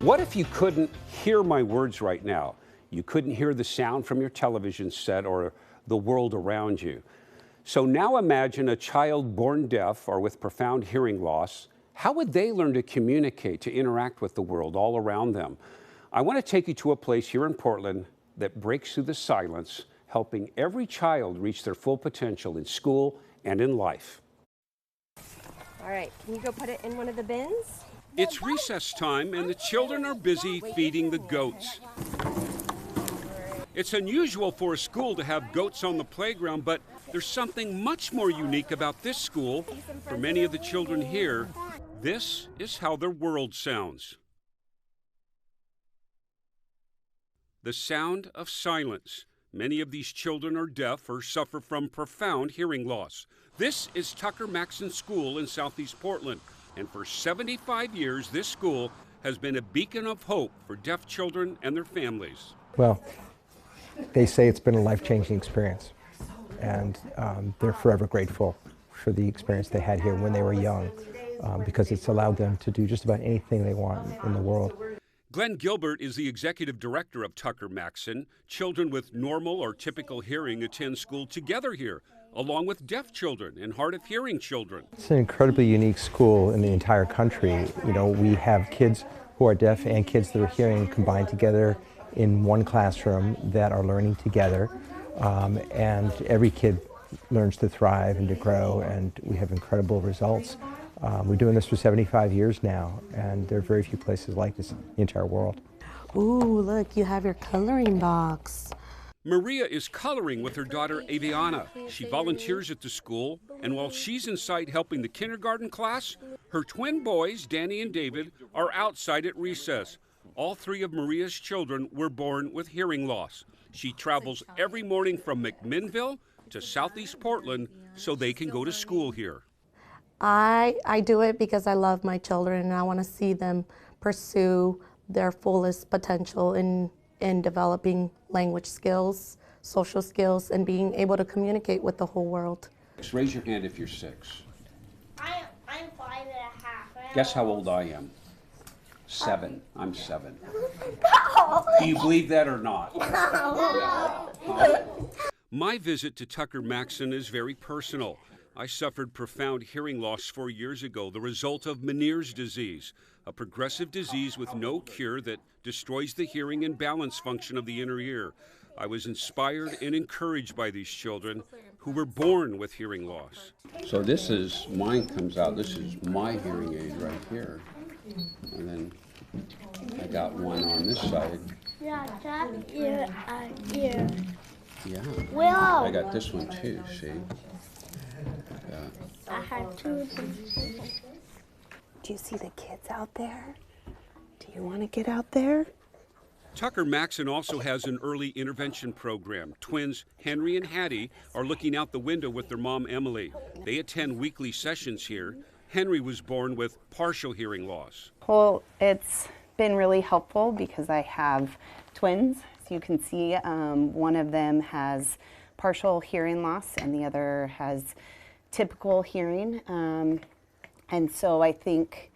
What if you couldn't hear my words right now? You couldn't hear the sound from your television set or the world around you. So now imagine a child born deaf or with profound hearing loss. How would they learn to communicate, to interact with the world all around them? I want to take you to a place here in Portland that breaks through the silence, helping every child reach their full potential in school and in life. All right, can you go put it in one of the bins? It's recess time and the children are busy feeding the goats. It's unusual for a school to have goats on the playground, but there's something much more unique about this school. For many of the children here, this is how their world sounds. The sound of silence. Many of these children are deaf or suffer from profound hearing loss. This is Tucker Maxon School in Southeast Portland, and for 75 years, this school has been a beacon of hope for deaf children and their families. Well, they say it's been a life-changing experience, and they're forever grateful for the experience they had here when they were young, because it's allowed them to do just about anything they want in the world. Glenn Gilbert is the executive director of Tucker Maxon. Children with normal or typical hearing attend school together here, along with deaf children and hard of hearing children. It's an incredibly unique school in the entire country. You know, we have kids who are deaf and kids that are hearing combined together in one classroom that are learning together, and every kid learns to thrive and to grow, and we have incredible results. We're doing this for 75 years now, and there are very few places like this in the entire world. Ooh, look, you have your coloring box. Maria is coloring with her daughter Aviana. She volunteers at the school, and while she's inside helping the kindergarten class, her twin boys, Danny and David, are outside at recess. All three of Maria's children were born with hearing loss. She travels every morning from McMinnville to Southeast Portland so they can go to school here. I do it because I love my children and I want to see them pursue their fullest potential in developing language skills, social skills, and being able to communicate with the whole world. Raise your hand if you're 6. I'm 5.5. Guess how old I am? 7. I'm 7. Do you believe that or not? My visit to Tucker Maxon is very personal. I suffered profound hearing loss 4 years ago, the result of Meniere's disease, a progressive disease with no cure that destroys the hearing and balance function of the inner ear. I was inspired and encouraged by these children who were born with hearing loss. So this is, mine comes out, this is my hearing aid right here. And then I got one on this side. Yeah, that ear and ear. Yeah. Whoa. I got this one too, see? I have 2 of them. Do you see the kids out there? Do you want to get out there? Tucker Maxon also has an early intervention program. Twins Henry and Hattie are looking out the window with their mom, Emily. They attend weekly sessions here. Henry was born with partial hearing loss. Well, it's been really helpful because I have twins. As you can see, one of them has partial hearing loss and the other has typical hearing. And so I think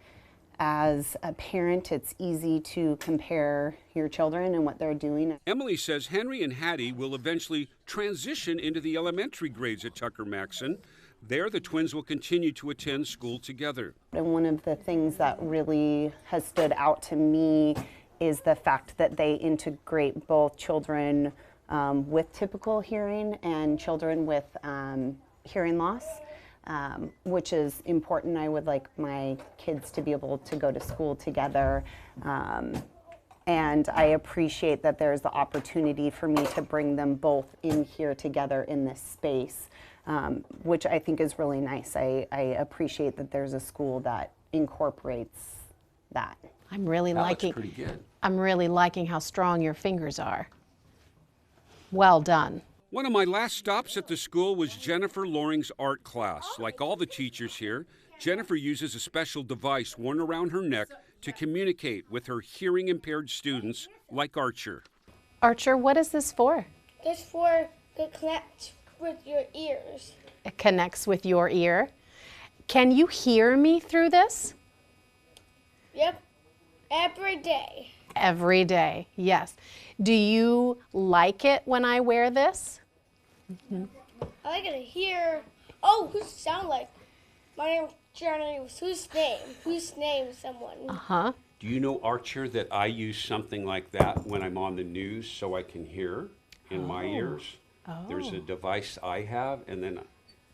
as a parent, it's easy to compare your children and what they're doing. Emily says Henry and Hattie will eventually transition into the elementary grades at Tucker Maxon. There, the twins will continue to attend school together. And one of the things that really has stood out to me is the fact that they integrate both children with typical hearing and children with hearing loss, which is important. I would like my kids to be able to go to school together. And I appreciate that there's the opportunity for me to bring them both in here together in this space, which I think is really nice. I appreciate that there's a school that incorporates that. I'm really liking how strong your fingers are. Well done. One of my last stops at the school was Jennifer Loring's art class. Like all the teachers here, Jennifer uses a special device worn around her neck to communicate with her hearing-impaired students like Archer. Archer, what is this for? It's for to connect with your ears. It connects with your ear. Can you hear me through this? Yep. Every day. Every day, yes. Do you like it when I wear this? I like it to hear. Oh, who's it sound like? My name is Johnny. Whose name? Whose name? Someone. Uh-huh. Do you know, Archer, that I use something like that when I'm on the news so I can hear in my ears? There's a device I have, and then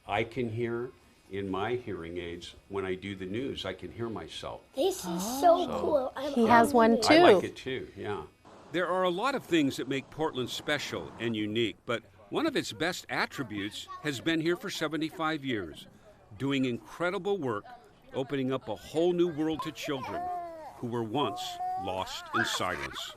I can hear in my hearing aids when I do the news. I can hear myself. This is so cool. He has one too. I like it too, yeah. There are a lot of things that make Portland special and unique, but one of its best attributes has been here for 75 years, doing incredible work, opening up a whole new world to children who were once lost in silence.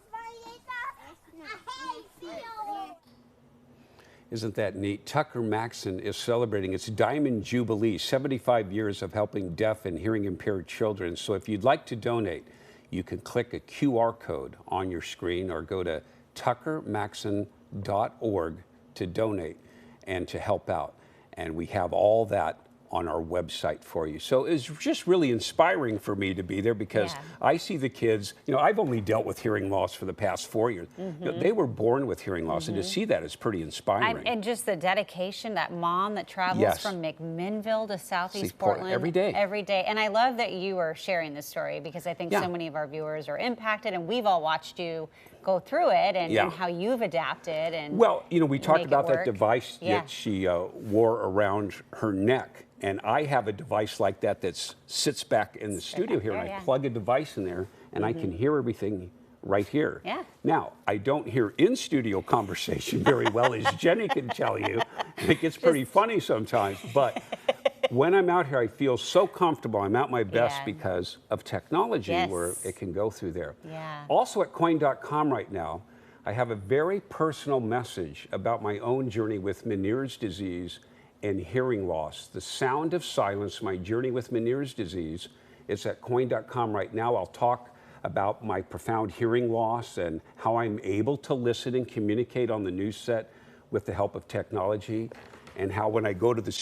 Isn't that neat? Tucker Maxon is celebrating its Diamond Jubilee, 75 years of helping deaf and hearing impaired children. So if you'd like to donate, you can click a QR code on your screen or go to tuckermaxon.org to donate and to help out. And we have all that on our website for you. So it's just really inspiring for me to be there because I see the kids, you know, I've only dealt with hearing loss for the past 4 years. You know, they were born with hearing loss, and to see that is pretty inspiring. And just the dedication, that mom that travels from McMinnville to Southeast Portland every day. Every day. And I love that you are sharing this story because I think so many of our viewers are impacted, and we've all watched you go through it and how you've adapted. And well, you know, we talked about that device that she wore around her neck. And I have a device like that that sits back in the studio here, and I plug a device in there, and I can hear everything right here. Now, I don't hear in-studio conversation very well, as Jenny can tell you. It gets pretty funny sometimes, but when I'm out here, I feel so comfortable. I'm at my best because of technology where it can go through there. Also at coin.com right now, I have a very personal message about my own journey with Meniere's disease and hearing loss. The Sound of Silence, my journey with Meniere's disease. It's at coin.com right now. I'll talk about my profound hearing loss and how I'm able to listen and communicate on the news set with the help of technology, and how when I go to the